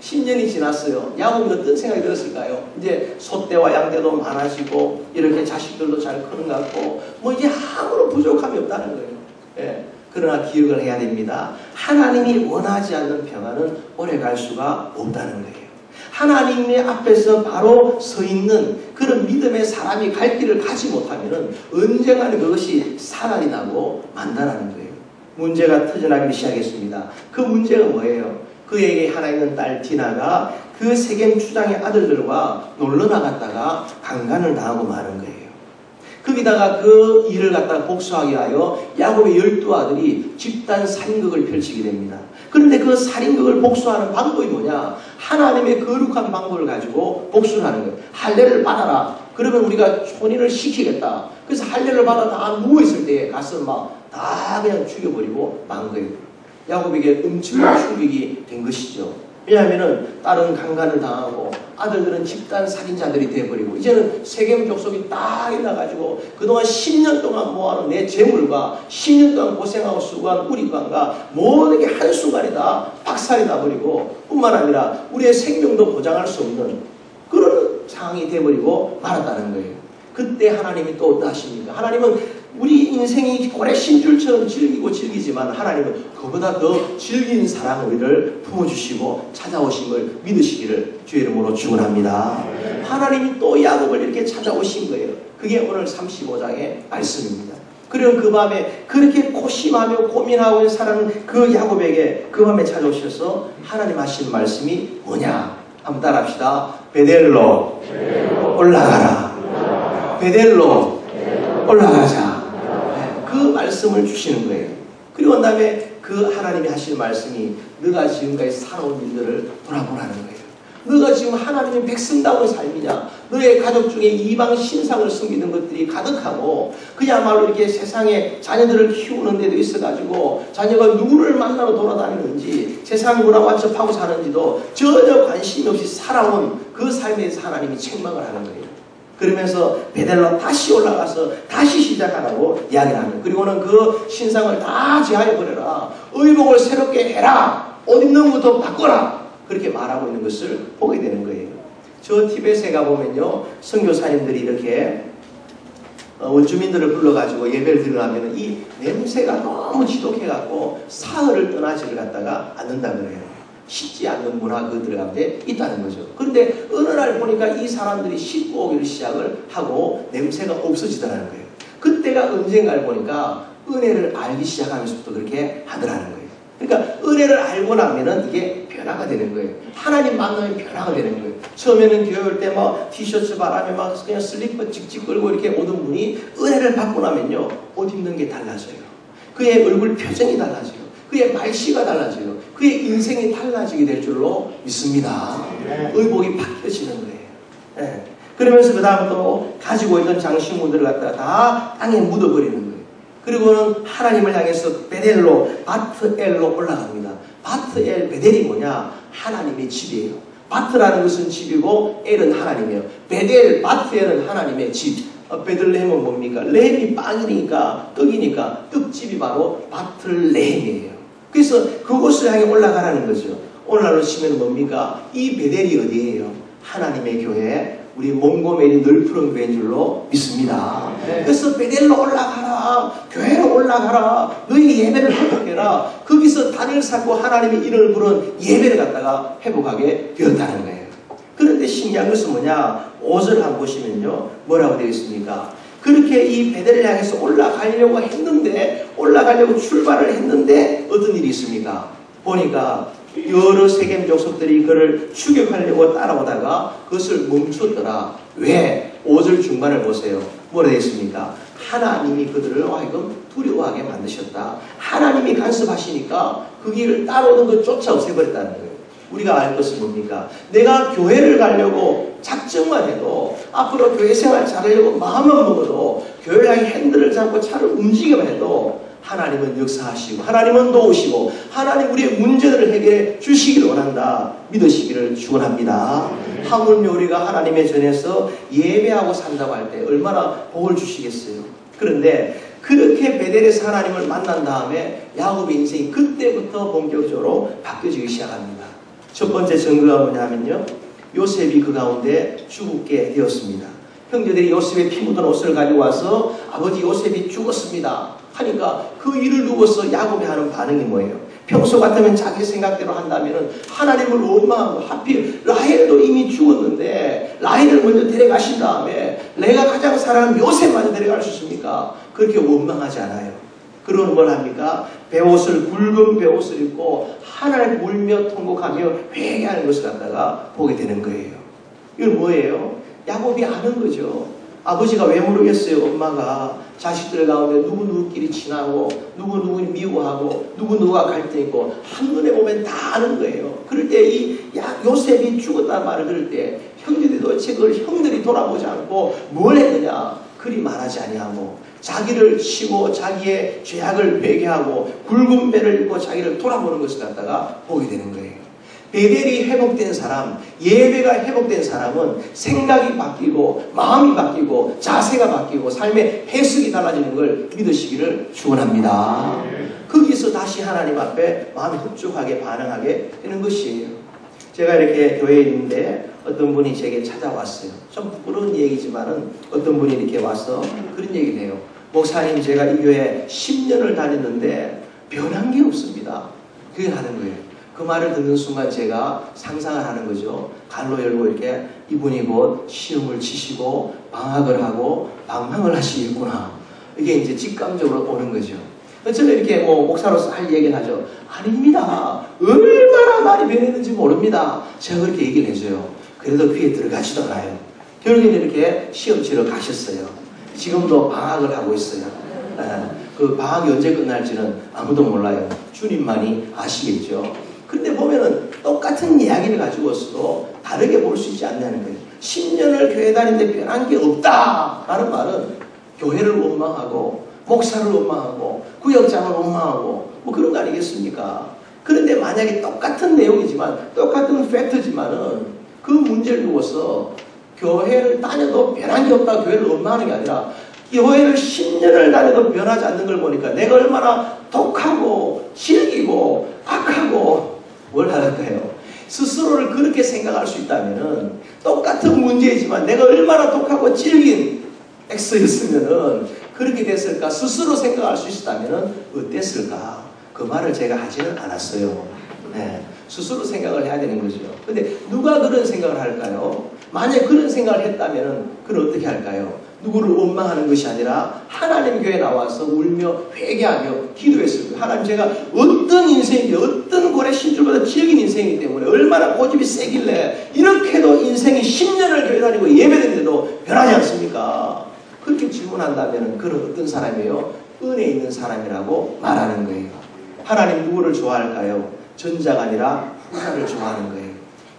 10년이 지났어요. 야곱이 어떤 생각이 들었을까요? 이제 소떼와 양떼도 많아지고 이렇게 자식들도 잘 크는 것 같고 뭐 이제 아무런 부족함이 없다는 거예요. 예. 그러나 기억을 해야 됩니다. 하나님이 원하지 않는 평안은 오래 갈 수가 없다는 거예요. 하나님의 앞에서 바로 서 있는 그런 믿음의 사람이 갈 길을 가지 못하면 언젠가는 그것이 사단이 나고 만다라는 거예요. 문제가 터져나기 시작했습니다. 그 문제가 뭐예요? 그에게 하나 있는 딸 디나가 그 세겜 추장의 아들들과 놀러 나갔다가 강간을 당하고 마는 거예요. 거기다가 그 일을 갖다가 복수하기 위하여 야곱의 12아들이 집단 살인극을 펼치게 됩니다. 그런데 그 살인극을 복수하는 방법이 뭐냐? 하나님의 거룩한 방법을 가지고 복수를 하는 거예요. 할례를 받아라. 그러면 우리가 혼인을 시키겠다. 그래서 할례를 받아 다 누워있을 때 가서 막 다 그냥 죽여버리고 만 거예요. 야곱에게 엄청난 충격이 된 것이죠. 왜냐하면은 딸은 강간을 당하고 아들들은 집단 살인자들이 되어버리고 이제는 세겜 족속이 딱 일어나가지고 그동안 10년 동안 모아놓은 내 재물과 10년 동안 고생하고 수고한 우리관과 모든 게 한순간에 다 박살이 나버리고 뿐만 아니라 우리의 생명도 보장할 수 없는 그런 상황이 되어버리고 말았다는 거예요. 그때 하나님이 또 어떠하십니까? 하나님은 우리 인생이 고래 심줄처럼 즐기지만 하나님은 그보다 더 질긴 사랑을 우리를 품어주시고 찾아오신 걸 믿으시기를 주의 이름으로 축원합니다. 하나님이 또 야곱을 이렇게 찾아오신 거예요. 그게 오늘 35장의 말씀입니다. 그리고 그 밤에 그렇게 고심하며 고민하고 살아가는 그 야곱에게 그 밤에 찾아오셔서 하나님 하신 말씀이 뭐냐? 한번 따라합시다. 베델로 올라가라. 베델로 올라가자. 그 말씀을 주시는 거예요. 그리고 난 다음에 그 하나님이 하신 말씀이 너가 지금까지 살아온 일들을 돌아보라는 거예요. 너가 지금 하나님의 백성다운 삶이냐? 너의 가족 중에 이방 신상을 섬기는 것들이 가득하고 그야말로 이렇게 세상에 자녀들을 키우는 데도 있어가지고 자녀가 누구를 만나러 돌아다니는지 세상 문화 완첩하고 사는지도 전혀 관심이 없이 살아온 그 삶에 대해서 하나님이 책망을 하는 거예요. 그러면서 베델로 다시 올라가서 다시 시작하라고 이야기를 하는 거예요. 그리고는 그 신상을 다 제하여버려라. 의복을 새롭게 해라. 옷 입는 것부터 바꿔라. 그렇게 말하고 있는 것을 보게 되는 거예요. 저 티벳에 가보면요, 선교사님들이 이렇게 원주민들을 불러가지고 예배를 드리려면 이 냄새가 너무 지독해갖고 사흘을 떠나지를 갖다가 않는다 그래요. 씻지 않는 문화 그들 가운데 있다는 거죠. 그런데 어느 날 보니까 이 사람들이 씻고 오기를 시작을 하고 냄새가 없어지더라는 거예요. 그때가 언젠가를 보니까 은혜를 알기 시작하면서부터 그렇게 하더라는 거예요. 그러니까 은혜를 알고 나면은 이게 변화가 되는 거예요. 하나님 만나면 변화가 되는 거예요. 처음에는 교회 올 때 막 티셔츠 바람에 막 그냥 슬리퍼 찍찍 끌고 이렇게 오던 분이 은혜를 받고 나면요, 옷 입는 게 달라져요. 그의 얼굴 표정이 달라져요. 그의 말씨가 달라져요. 그의 인생이 달라지게 될 줄로 믿습니다. 의복이 바뀌어지는 거예요. 네. 그러면서 그 다음 또 가지고 있던 장신구들을 갖다가 다 땅에 묻어버리는 거예요. 그리고는 하나님을 향해서 베델로 바트엘로 올라갑니다. 바트엘 베델이 뭐냐? 하나님의 집이에요. 바트라는 것은 집이고 엘은 하나님이에요. 베델 바트엘은 하나님의 집. 베들레헴은 뭡니까? 레헴이 빵이니까 떡이니까 떡집이 바로 바틀레헴이에요. 그래서 그곳을 향해 올라가라는 거죠. 오늘날로 치면 뭡니까? 이 베델이 어디예요? 하나님의 교회, 우리 몽고메리 넓은 교회인 줄로 믿습니다. 그래서 베델로 올라가라. 교회로 올라가라. 너희 예배를 회복해라. 거기서 단을 쌓고 하나님의 이름을 부른 예배를 갖다가 회복하게 되었다는 거예요. 그런데 신기한 것은 뭐냐? 5절 한번 보시면요, 뭐라고 되어 있습니까? 그렇게 이 베델을 향해서 올라가려고 했는데, 올라가려고 출발을 했는데 어떤 일이 있습니까? 보니까 여러 세겜 족속들이 그를 추격하려고 따라오다가 그것을 멈췄더라. 왜? 5절 중반을 보세요. 뭐라 되어 있습니까? 하나님이 그들을 하여금 두려워하게 만드셨다. 하나님이 간섭하시니까 그 길을 따라오는 것 쫓아 없애버렸다는 거예요. 우리가 알 것은 뭡니까? 내가 교회를 가려고 작정만 해도, 앞으로 교회 생활 잘하려고 마음만 먹어도, 교회 향해 핸들을 잡고 차를 움직여만 해도 하나님은 역사하시고 하나님은 도우시고 하나님 우리의 문제들을 해결해 주시기를 원한다. 믿으시기를 축원합니다. 하물며 우리가 하나님의 전에서 예배하고 산다고 할 때 얼마나 복을 주시겠어요. 그런데 그렇게 베델에서 하나님을 만난 다음에 야곱의 인생이 그때부터 본격적으로 바뀌어지기 시작합니다. 첫 번째 증거가 뭐냐면요, 요셉이 그 가운데 죽게 되었습니다. 형제들이 요셉의 피 묻은 옷을 가지고 와서 아버지 요셉이 죽었습니다 하니까 그 일을 두고서 야곱이 하는 반응이 뭐예요? 평소 같으면 자기 생각대로 한다면 하나님을 원망하고, 하필 라헬도 이미 죽었는데 라헬을 먼저 데려가신 다음에 내가 가장 사랑하는 요셉마저 데려갈 수 있습니까? 그렇게 원망하지 않아요. 그러면 뭘 합니까? 베옷을, 굵은 베옷을 입고 하나님 울며 통곡하며 회개하는 것을 갖다가 보게 되는 거예요. 이건 뭐예요? 야곱이 아는 거죠. 아버지가 왜 모르겠어요? 엄마가 자식들 가운데 누구누구끼리 친하고 누구누구 미워하고 누구누구가 갈등 있고 한눈에 보면 다 아는 거예요. 그럴 때 이 요셉이 죽었다는 말을 들을 때 형제들이 도대체 그걸 형들이 돌아보지 않고 뭘 했느냐? 그리 말하지 아니하고 자기를 치고 자기의 죄악을 회개하고 굵은 배를 입고 자기를 돌아보는 것을 갖다가 보게 되는 거예요. 베델이 회복된 사람, 예배가 회복된 사람은 생각이 바뀌고 마음이 바뀌고 자세가 바뀌고 삶의 해석이 달라지는 걸 믿으시기를 축원합니다. 거기서 다시 하나님 앞에 마음이 흡족하게 반응하게 되는 것이에요. 제가 이렇게 교회에 있는데 어떤 분이 제게 찾아왔어요. 좀 부끄러운 얘기지만은 어떤 분이 이렇게 와서 그런 얘기를 해요. 목사님 제가 이 교회 10년을 다녔는데 변한 게 없습니다. 그게 하는 거예요. 그 말을 듣는 순간 제가 상상을 하는 거죠. 갈로 열고 이렇게 이분이 곧 시험을 치시고 방학을 하고 방황을 하시겠구나. 이게 이제 직감적으로 오는 거죠. 저는 이렇게 목사로서 할 얘기를 하죠. 아닙니다. 얼마나 많이 변했는지 모릅니다. 제가 그렇게 얘기를 해줘요. 그래도 귀에 들어가지도 않아요. 결국에는 이렇게 시험 치러 가셨어요. 지금도 방학을 하고 있어요. 그 방학이 언제 끝날지는 아무도 몰라요. 주님만이 아시겠죠. 그런데 보면은 똑같은 이야기를 가지고서도 다르게 볼 수 있지 않냐는 거예요. 10년을 교회 다니는데 변한 게 없다라는 말은 교회를 원망하고 목사를 원망하고 구역장을 원망하고 뭐 그런 거 아니겠습니까? 그런데 만약에 똑같은 내용이지만 똑같은 팩트지만은 그 문제를 두고서 교회를 다녀도 변한 게 없다 교회를 원망하는 게 아니라 교회를 10년을 다녀도 변하지 않는 걸 보니까 내가 얼마나 독하고 질기고 악하고 뭘 할까요? 스스로를 그렇게 생각할 수 있다면은 똑같은 문제이지만 내가 얼마나 독하고 질긴 X였으면은 그렇게 됐을까? 스스로 생각할 수 있었다면은 어땠을까? 그 말을 제가 하지는 않았어요. 네, 스스로 생각을 해야 되는 거죠. 근데 누가 그런 생각을 할까요? 만약 그런 생각을 했다면은 그걸 어떻게 할까요? 누구를 원망하는 것이 아니라 하나님 교회에 나와서 울며 회개하며 기도했을 거예요. 하나님 제가 어떤 인생인지 어떤 고래 신줄보다 질긴 인생이기 때문에 얼마나 고집이 세길래 이렇게도 인생이 10년을 교회 다니고 예배드는데도 변하지 않습니까? 그렇게 질문한다면 그런 어떤 사람이에요? 은혜 있는 사람이라고 말하는 거예요. 하나님 누구를 좋아할까요? 전자가 아니라 후자를 좋아하는 거예요.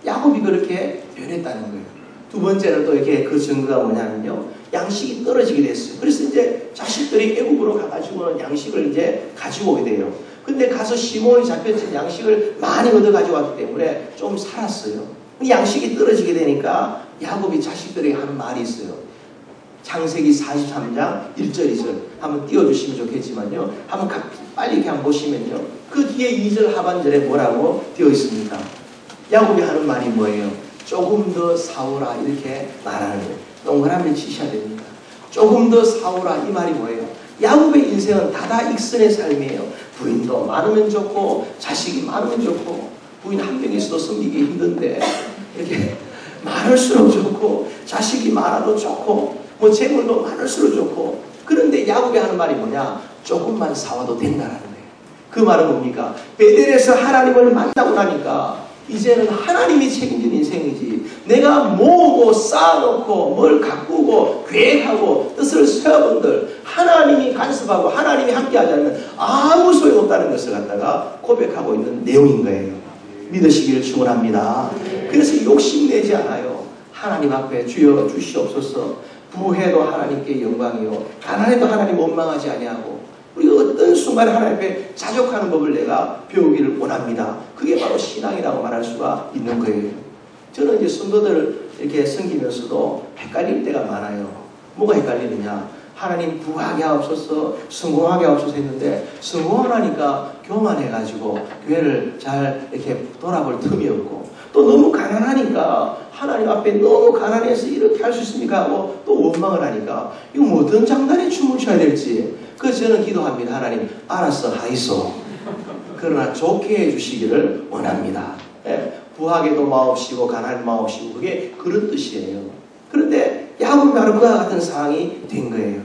야곱이 그렇게 변했다는 거예요. 두 번째는 또 이렇게 그 증거가 뭐냐면요. 양식이 떨어지게 됐어요. 그래서 이제 자식들이 애굽으로 가가지고는 양식을 이제 가지고 오게 돼요. 근데 가서 시몬이 잡혔던 양식을 많이 얻어 가져왔기 때문에 좀 살았어요. 양식이 떨어지게 되니까 야곱이 자식들에게 하는 말이 있어요. 창세기 43장 1절 2절 한번 띄워주시면 좋겠지만요. 한번 빨리 이렇게 한번 보시면요. 그 뒤에 2절 하반절에 뭐라고 되어 있습니까? 야곱이 하는 말이 뭐예요? 조금 더 사오라 이렇게 말하는 거예요. 동그라미 치셔야 됩니다. 조금 더 사오라 이 말이 뭐예요? 야곱의 인생은 다다익선의 삶이에요. 부인도 많으면 좋고 자식이 많으면 좋고 부인 한 명 있어도 섬기기 힘든데 이렇게 많을수록 좋고 자식이 많아도 좋고 뭐 재물도 많을수록 좋고 그런데 야곱이 하는 말이 뭐냐? 조금만 사와도 된다라는 거예요. 그 말은 뭡니까? 베델에서 하나님을 만나고 나니까 이제는 하나님이 책임진 인생이지 내가 모으고 쌓아놓고 뭘 가꾸고 계획하고 뜻을 세워본들 하나님이 간섭하고 하나님이 함께하지 않으면 아무 소용없다는 것을 갖다가 고백하고 있는 내용인 거예요. 믿으시기를 축원합니다. 그래서 욕심내지 않아요. 하나님 앞에 주여 주시옵소서. 부해도 하나님께 영광이요 가난해도 하나님 원망하지 아니하고 우리가 어떤 순간에 하나님 앞에 자족하는 법을 내가 배우기를 원합니다. 그게 바로 신앙이라고 말할 수가 있는 거예요. 저는 이제 성도들을 이렇게 섬기면서도 헷갈릴 때가 많아요. 뭐가 헷갈리느냐? 하나님 부하게 하옵소서, 성공하게 하옵소서 했는데 성공하니까 교만해가지고 교회를 잘 이렇게 돌아볼 틈이 없고 또 너무 가난하니까 하나님 앞에 너무 가난해서 이렇게 할 수 있습니까 하고 또 원망을 하니까 이거 뭐 어떤 장단에 춤을 춰야 될지 그래서 저는 기도합니다. 하나님 알았어 하이소. 그러나 좋게 해주시기를 원합니다. 예, 부하게도 마옵시고 가난한 마옵시고 그게 그런 뜻이에요. 그런데 야곱이 바로 그와 같은 상황이 된 거예요.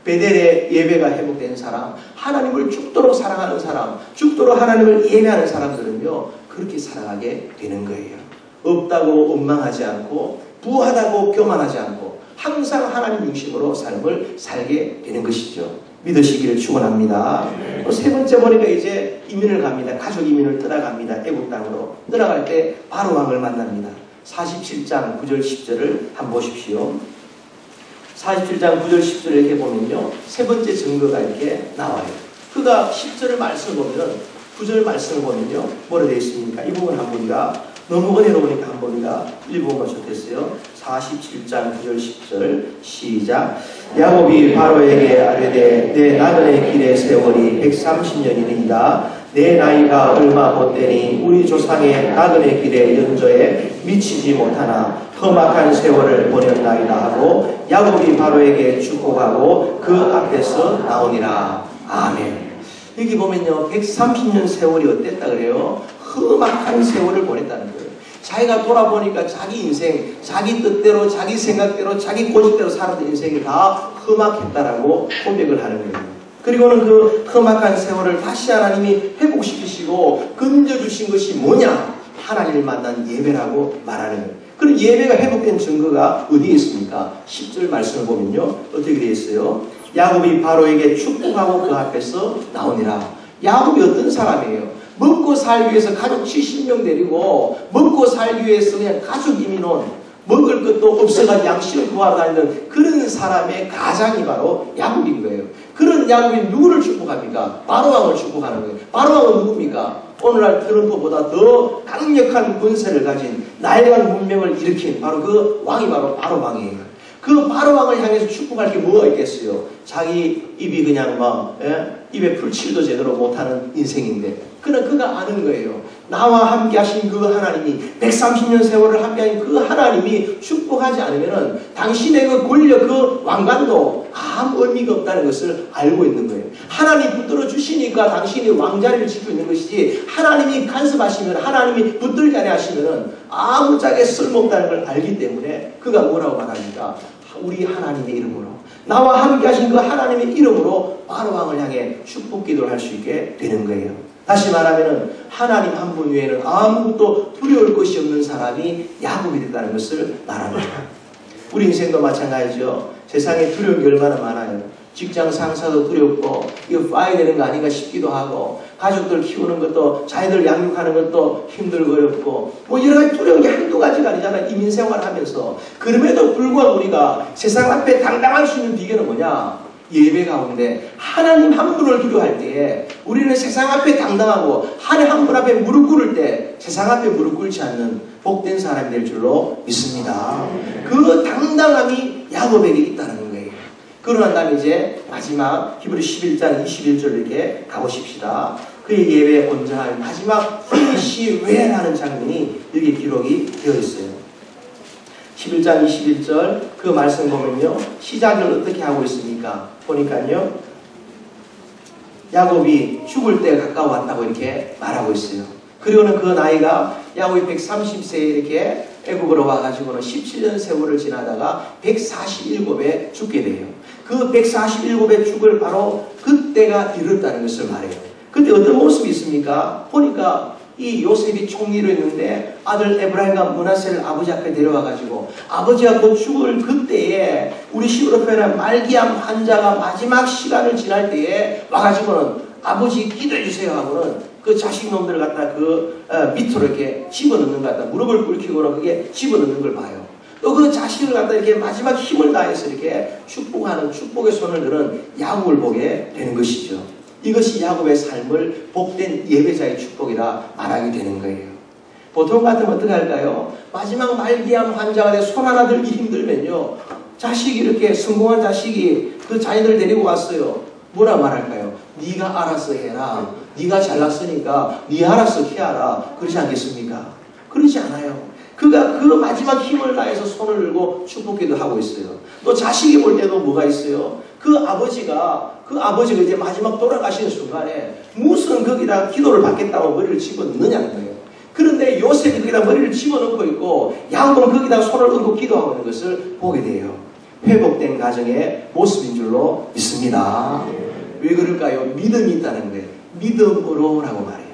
베델의 예배가 회복된 사람, 하나님을 죽도록 사랑하는 사람, 죽도록 하나님을 예배하는 사람들은요 그렇게 살아가게 되는 거예요. 없다고 원망하지 않고 부하다고 교만하지 않고 항상 하나님 중심으로 삶을 살게 되는 것이죠. 믿으시기를 축원합니다. 또 세 번째 보니까 이제 이민을 갑니다. 가족 이민을 떠나갑니다. 애국 땅으로 떠나갈 때 바로 왕을 만납니다. 47장 9절 10절을 한번 보십시오. 47장 9절 10절을 이렇게 보면요. 세 번째 증거가 이렇게 나와요. 그가 10절을 말씀을 보면 9절 말씀을 보면요. 뭐라 되어 있습니까? 이 부분 한번 우리가 너무 은혜로우니까 한번 우리가 읽어보면 좋겠어요. 47장 9절 10절 시작. 야곱이 바로에게 아뢰되 내 나그네 길의 세월이 130년이니이다. 내 나이가 얼마 못되니 우리 조상의 나그네 길의 연조에 미치지 못하나 험악한 세월을 보냈나이다 하고 야곱이 바로에게 축복하고 그 앞에서 나오니라. 아멘. 여기 보면요, 130년 세월이 어땠다 그래요? 험악한 세월을 보냈다는 거예요. 자기가 돌아보니까 자기 인생, 자기 뜻대로, 자기 생각대로, 자기 고집대로 살았던 인생이 다 험악했다라고 고백을 하는 거예요. 그리고는 그 험악한 세월을 다시 하나님이 회복시키시고 건져주신 것이 뭐냐? 하나님을 만난 예배라고 말하는 거예요. 그럼 예배가 회복된 증거가 어디에 있습니까? 10절 말씀을 보면요, 어떻게 되어 있어요? 야곱이 바로에게 축복하고 그 앞에서 나오니라. 야곱이 어떤 사람이에요? 먹고 살기 위해서 가족 70명 데리고 먹고 살기 위해서 그냥 가족 이민원, 먹을 것도 없어가지고 양식을 구하러 다니는 그런 사람의 가장이 바로 야곱인 거예요. 그런 야곱이 누구를 축복합니까? 바로왕을 축복하는 거예요. 바로왕은 누굽니까? 오늘날 트럼프보다 더 강력한 권세를 가진 나일강 문명을 일으킨 바로 그 왕이 바로 바로왕이에요. 그 바로왕을 향해서 축복할 게 뭐가 있겠어요? 자기 입이 그냥 막 입에 풀칠도 제대로 못하는 인생인데, 그러나 그가 아는 거예요. 나와 함께 하신 그 하나님이, 130년 세월을 함께 하신 그 하나님이 축복하지 않으면은 당신의 그 권력, 그 왕관도 아무 의미가 없다는 것을 알고 있는 거예요. 하나님이 붙들어 주시니까 당신이 왕자리를 지키고 있는 것이지, 하나님이 간섭하시면, 하나님이 붙들지 않게 하시면은 아무짝에 쓸모없다는 걸 알기 때문에 그가 뭐라고 말합니까? 우리 하나님의 이름으로, 나와 함께 하신 그 하나님의 이름으로 바로왕을 향해 축복 기도를 할 수 있게 되는 거예요. 다시 말하면 하나님 한 분 외에는 아무것도 두려울 것이 없는 사람이 야곱이 됐다는 것을 말합니다. 우리 인생도 마찬가지죠. 세상에 두려운 게 얼마나 많아요. 직장 상사도 두렵고 이거 파야 되는 거 아닌가 싶기도 하고, 가족들 키우는 것도, 자녀들 양육하는 것도 힘들고 어렵고, 뭐 여러 가지 두려운 게 한두 가지가 아니잖아요. 이민생활을 하면서. 그럼에도 불구하고 우리가 세상 앞에 당당할 수 있는 비결은 뭐냐? 예배 가운데 하나님 한 분을 두려워할 때에 우리는 세상 앞에 당당하고 하나님 한 분 앞에 무릎 꿇을 때 세상 앞에 무릎 꿇지 않는 복된 사람이 될 줄로 믿습니다. 그 당당함이 야곱에게 있다는 거예요. 그러고 난 다음에 이제 마지막 히브리 11장 21절 이렇게 가보십시다. 그의 예배 온전한 마지막 피니시 웨라는 장면이 여기 기록이 되어 있어요. 11장 21절 그 말씀 보면요, 시작을 어떻게 하고 있습니까? 보니까요, 야곱이 죽을 때가 가까워왔다고 이렇게 말하고 있어요. 그리고는 그 나이가 야곱이 130세에 이렇게 애굽으로 와가지고는 17년 세월을 지나다가 147에 죽게 돼요. 그 147에 죽을 바로 그때가 이뤘다는 것을 말해요. 근데 어떤 모습이 있습니까? 보니까 이 요셉이 총리로 있는데 아들 에브라임과 므낫세를 아버지 앞에 데려와가지고 아버지가 곧 죽을 그때에 우리 식으로 표현한 말기암 환자가 마지막 시간을 지날 때에 와가지고는 아버지 기도해주세요 하고는 그 자식놈들을 갖다 그 밑으로 이렇게 집어넣는 것 같다. 무릎을 꿇히고는 그게 집어넣는 걸 봐요. 또 그 자식을 갖다 이렇게 마지막 힘을 다해서 이렇게 축복하는 축복의 손을 드는 야곱을 보게 되는 것이죠. 이것이 야곱의 삶을 복된 예배자의 축복이라 말하게 되는 거예요. 보통 같으면 어떻게 할까요? 마지막 말기암 환자가 돼 손 하나 들기 힘들면요, 자식이 이렇게 성공한 자식이 그 자녀들을 데리고 왔어요. 뭐라 말할까요? 네가 알아서 해라. 네가 잘났으니까 네 알아서 해라. 그러지 않겠습니까? 그러지 않아요. 그가 그 마지막 힘을 다해서 손을 들고 축복기도 하고 있어요. 또 자식이 볼 때도 뭐가 있어요? 그 아버지가 이제 마지막 돌아가시는 순간에 무슨 거기다 기도를 받겠다고 머리를 집어넣느냐는 거예요. 그런데 요셉이 거기다 머리를 집어넣고 있고 야곱은 거기다 손을 얹고 기도하고 있는 것을 보게 돼요. 회복된 가정의 모습인 줄로 믿습니다. 왜 그럴까요? 믿음이 있다는 거예요. 믿음으로라고 말해요.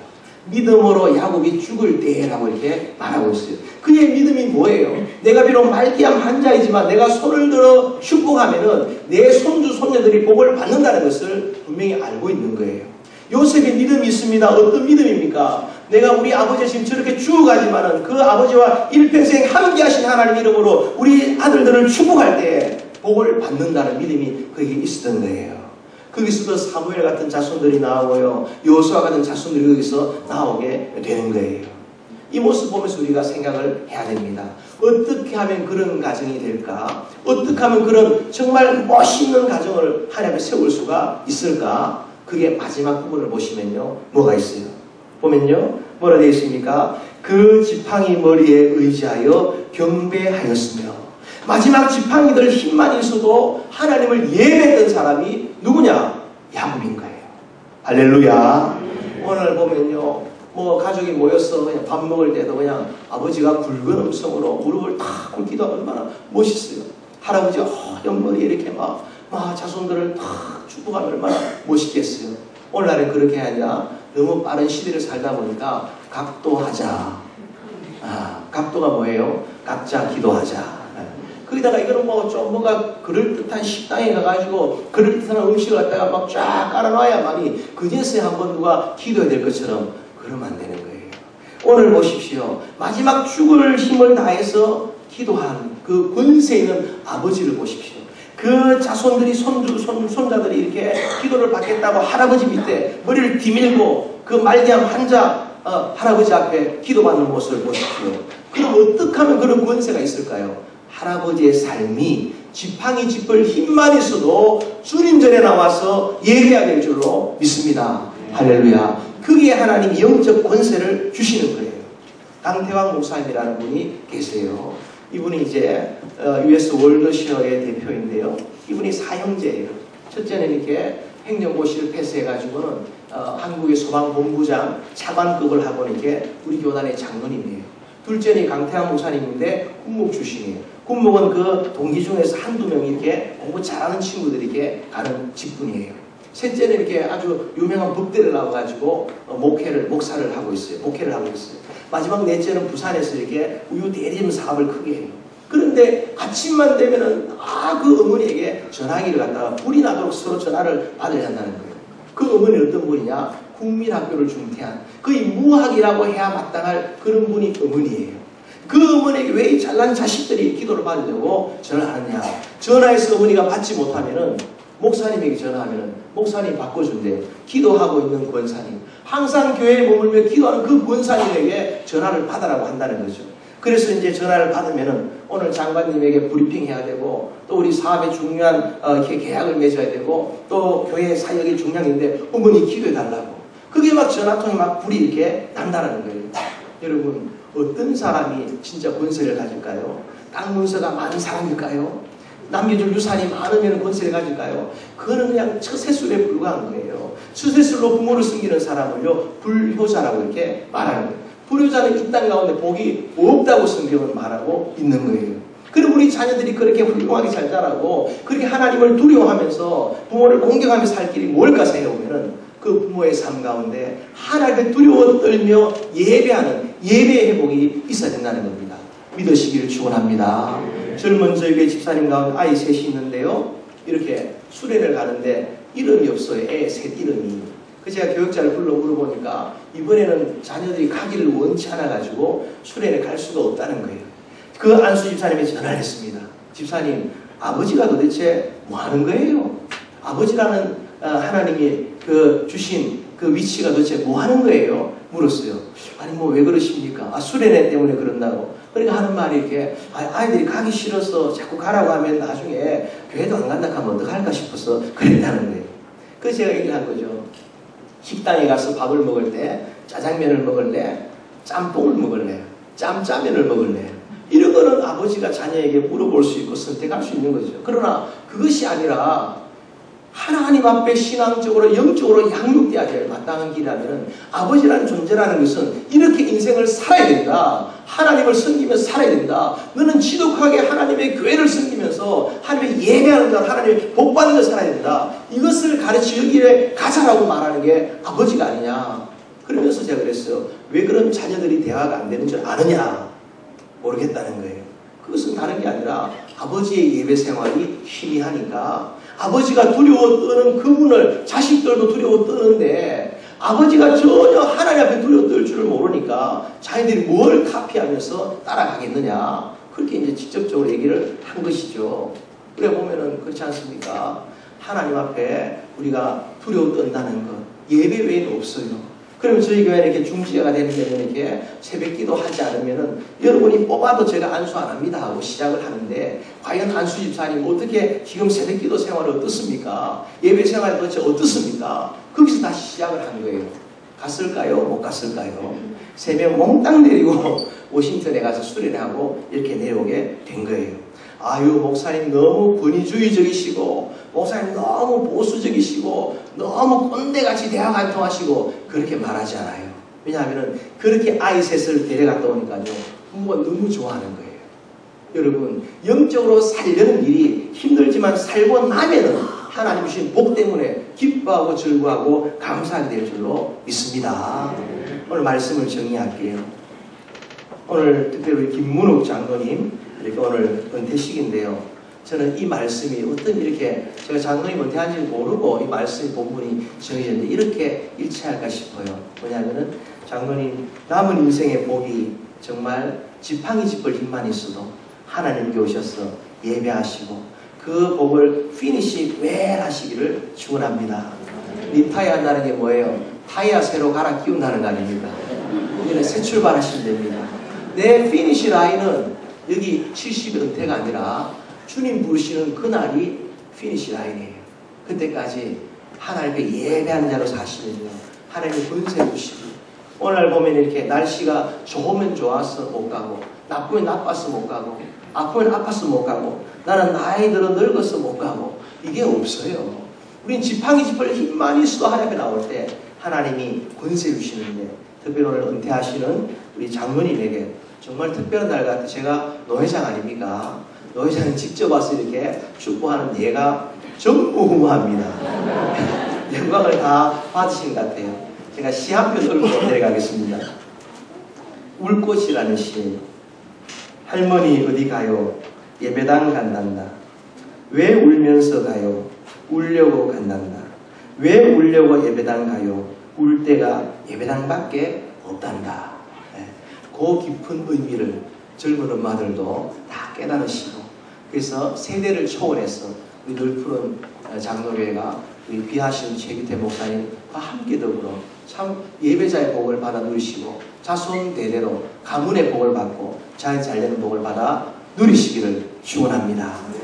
믿음으로 야곱이 죽을 때라고 이렇게 말하고 있어요. 그의 믿음이 뭐예요? 내가 비록 말기암 환자이지만 내가 손을 들어 축복하면은 내 손주 손녀들이 복을 받는다는 것을 분명히 알고 있는 거예요. 요셉의 믿음이 있습니다. 어떤 믿음입니까? 내가 우리 아버지 지금 저렇게 죽어가지만은 그 아버지와 일평생 함께 하신 하나님 이름으로 우리 아들들을 축복할 때 복을 받는다는 믿음이 그에게 있었던 거예요. 거기서도 사무엘 같은 자손들이 나오고요, 여호수아 같은 자손들이 거기서 나오게 되는 거예요. 이 모습 보면서 우리가 생각을 해야 됩니다. 어떻게 하면 그런 가정이 될까? 어떻게 하면 그런 정말 멋있는 가정을 하나님께 세울 수가 있을까? 그게 마지막 부분을 보시면요. 뭐가 있어요? 보면요. 뭐라 되어 있습니까? 그 지팡이 머리에 의지하여 경배하였으며 마지막 지팡이들 힘만 있어도 하나님을 예배했던 사람이 누구냐? 야곱인 거예요. 할렐루야. 오늘 보면요. 뭐 가족이 모여서 그냥 밥 먹을 때도 그냥 아버지가 굵은 음성으로 무릎을 탁 꿇기도 얼마나 멋있어요. 할아버지가 옆머리에 이렇게 막 자손들을 탁 축복하면 얼마나 멋있겠어요. 오늘날은 그렇게 아니라 너무 빠른 시대를 살다 보니까 각도하자. 각도가 뭐예요? 각자 기도하자. 거기다가 이거는 뭐 좀 뭔가 그럴듯한 식당에 가가지고 그럴듯한 음식을 갖다가 막 쫙 깔아놔야만이 그제서야 한번 누가 기도해야 될 것처럼 그러면 안 되는 거예요. 오늘 보십시오. 마지막 죽을 힘을 다해서 기도한 그 권세 있는 아버지를 보십시오. 그 자손들이 손자들이 이렇게 기도를 받겠다고 할아버지 밑에 머리를 뒤밀고 그 말기암 환자 할아버지 앞에 기도받는 모습을 보십시오. 그럼 어떻게 하면 그런 권세가 있을까요? 할아버지의 삶이 지팡이 짚을 힘만 있어도 주님 전에 나와서 예배해야 될 줄로 믿습니다. 할렐루야. 그게 하나님이 영적 권세를 주시는 거예요. 강태왕 목사님이라는 분이 계세요. 이분이 이제 US 월드시어의 대표인데요. 이분이 사형제예요. 첫째는 이렇게 행정고시를 패스해가지고는 한국의 소방본부장 차관급을 하고 이렇게 우리 교단의 장로님이에요. 둘째는 강태환 목사님인데 군목 출신이에요. 군목은 그 동기 중에서 한두 명 이렇게 공부 잘하는 친구들이 이렇게 가는 직분이에요. 셋째는 이렇게 아주 유명한 법대를 나와가지고 목사를 하고 있어요. 목회를 하고 있어요. 마지막 넷째는 부산에서 이렇게 우유 대리점 사업을 크게 해요. 그런데 아침만 되면은 그 어머니에게 전화기를 갖다가 불이 나도록 서로 전화를 받아야 한다는 거예요. 그 어머니는 어떤 분이냐? 국민학교를 중퇴한 거의 무학이라고 해야 마땅할 그런 분이 어머니예요. 그 어머니에게 왜 이 잘난 자식들이 기도를 받으려고 전화하느냐? 전화해서 어머니가 받지 못하면은 목사님에게 전화하면은 목사님 바꿔준대요. 기도하고 있는 권사님. 항상 교회에 머물며 기도하는 그 권사님에게 전화를 받으라고 한다는 거죠. 그래서 이제 전화를 받으면은 오늘 장관님에게 브리핑 해야 되고 또 우리 사업에 중요한 이렇게 계약을 맺어야 되고 또 교회 사역이 중요한데 어머니 기도해 달라고. 그게 막 전화통에 막 불이 이렇게 난다는 거예요. 여러분 어떤 사람이 진짜 권세를 가질까요? 땅 문서가 많은 사람일까요? 남겨줄 유산이 많으면 권세를 가질까요? 그거는 그냥 처세술에 불과한 거예요. 처세술로 부모를 숨기는 사람을요 불효자라고 이렇게 말하는 거예요. 불효자는 이 땅 가운데 복이 없다고 성경은 말하고 있는 거예요. 그리고 우리 자녀들이 그렇게 훌륭하게 잘 자라고 그렇게 하나님을 두려워하면서 부모를 공경하며 살 길이 뭘까 생각해보면은 그 부모의 삶 가운데 하나님을 두려워 떨며 예배하는 예배의 회복이 있어야 된다는 겁니다. 믿으시기를 축원합니다. 젊은 저희 교회 집사님 가운데 아이 셋이 있는데요. 이렇게 수련을 가는데 이름이 없어요. 애 셋 이름이. 그래서 제가 교육자를 불러 물어보니까 이번에는 자녀들이 가기를 원치 않아가지고 수련에 갈 수가 없다는 거예요. 그 안수 집사님이 전화를 했습니다. 집사님, 아버지가 도대체 뭐 하는 거예요? 아버지라는 하나님이 주신 그 위치가 도대체 뭐 하는 거예요? 물었어요. 아니 뭐 왜 그러십니까? 수련회 때문에 그런다고. 그러니까 하는 말이 이렇게 아이들이 가기 싫어서 자꾸 가라고 하면 나중에 교회도 안 간다 하면 어떡할까 싶어서 그랬다는 거예요. 그래서 제가 얘기를 한 거죠. 식당에 가서 밥을 먹을 때 짜장면을 먹을래? 짬뽕을 먹을래? 짬짜면을 먹을래? 이런 거는 아버지가 자녀에게 물어볼 수 있고 선택할 수 있는 거죠. 그러나 그것이 아니라 하나님 앞에 신앙적으로 영적으로 양육돼야 될 마땅한 길이라면 아버지라는 존재라는 것은 이렇게 인생을 살아야 된다. 하나님을 섬기면서 살아야 된다. 너는 지독하게 하나님의 교회를 섬기면서 하나님의 예배하는 것, 하나님의 복받는 걸 살아야 된다. 이것을 가르치 여기에 가자라고 말하는 게 아버지가 아니냐. 그러면서 제가 그랬어요. 왜 그런 자녀들이 대화가 안 되는 줄 아느냐. 모르겠다는 거예요. 그것은 다른 게 아니라 아버지의 예배 생활이 희미하니까 아버지가 두려워 떠는 그분을 자식들도 두려워 떠는데 아버지가 전혀 하나님 앞에 두려워 떨 줄을 모르니까 자기들이 뭘 카피하면서 따라가겠느냐. 그렇게 이제 직접적으로 얘기를 한 것이죠. 그래 보면은 그렇지 않습니까? 하나님 앞에 우리가 두려워 떤다는 것 예배 외에는 없어요. 그러면 저희 교회는 이렇게 중지가 되는 데는 이렇게 새벽 기도 하지 않으면은 여러분이 뽑아도 제가 안수 안 합니다 하고 시작을 하는데 과연 안수 집사님 어떻게 지금 새벽 기도 생활이 어떻습니까? 예배 생활이 도대체 어떻습니까? 거기서 다시 시작을 한 거예요. 갔을까요? 못 갔을까요? 3명 몽땅 내리고 워싱턴에 가서 수련하고 이렇게 내려오게 된 거예요. 아유, 목사님 너무 권위주의적이시고, 목사님 너무 보수적이시고, 너무 꼰대같이 대화가 안 통하시고, 그렇게 말하지 않아요. 왜냐하면 그렇게 아이 셋을 데려갔다 오니까요, 부모가 너무 좋아하는 거예요. 여러분, 영적으로 살려는 일이 힘들지만 살고 나면은 하나님 주신 복 때문에 기뻐하고 즐거워하고 감사하게 될 줄로 믿습니다. 오늘 말씀을 정리할게요. 오늘 특별히 김문욱 장로님 이렇게 오늘 은퇴식인데요. 저는 이 말씀이 어떤 이렇게 제가 장로님 은퇴한지 모르고 이 말씀 본문이 정해졌는데 이렇게 일치할까 싶어요. 뭐냐면은 장로님 남은 인생의 복이 정말 지팡이 짚을 힘만 있어도 하나님께 오셔서 예배하시고 그 복을 피니시 웰 하시기를 축원합니다. 리타이어 한다는 게 뭐예요? 타이어 새로 갈아 끼운다는 거 아닙니까? 이제는 새 출발하시면 됩니다. 내 피니시 라인은 여기 70 은퇴가 아니라 주님 부르시는 그날이 피니시 라인이에요. 그때까지 하나님께 예배하는 자로 사시면요, 하나님의 권세 주시고, 오늘 보면 이렇게 날씨가 좋으면 좋아서 못 가고, 나쁘면 나빠서 못 가고, 아프면 아파서 못 가고, 나는 나이 들어 늙어서 못 가고, 이게 없어요. 우린 지팡이 짚을 힘만 있어도 하나님께 나올 때 하나님이 권세 주시는데, 특별히 오늘 은퇴하시는 우리 장로님에게 정말 특별한 날 같아. 제가 노회장 아닙니까? 노회장은 직접 와서 이렇게 축복하는 예가 전무후무합니다. 영광을 다 받으신 것 같아요. 제가 시 한 편 들고 데려가겠습니다. 울꽃이라는 시. 할머니 어디 가요? 예배당 간단다. 왜 울면서 가요? 울려고 간단다. 왜 울려고 예배당 가요? 울 때가 예배당밖에 없단다. 그 깊은 의미를 젊은 엄마들도 다 깨달으시고, 그래서 세대를 초월해서 우리 늘푸른 장로교회가 우리 귀하신 최기태 목사님과 함께 더불어 참 예배자의 복을 받아 누리시고 자손 대대로 가문의 복을 받고 자연 잘 되는 복을 받아 누리시기를 축원합니다.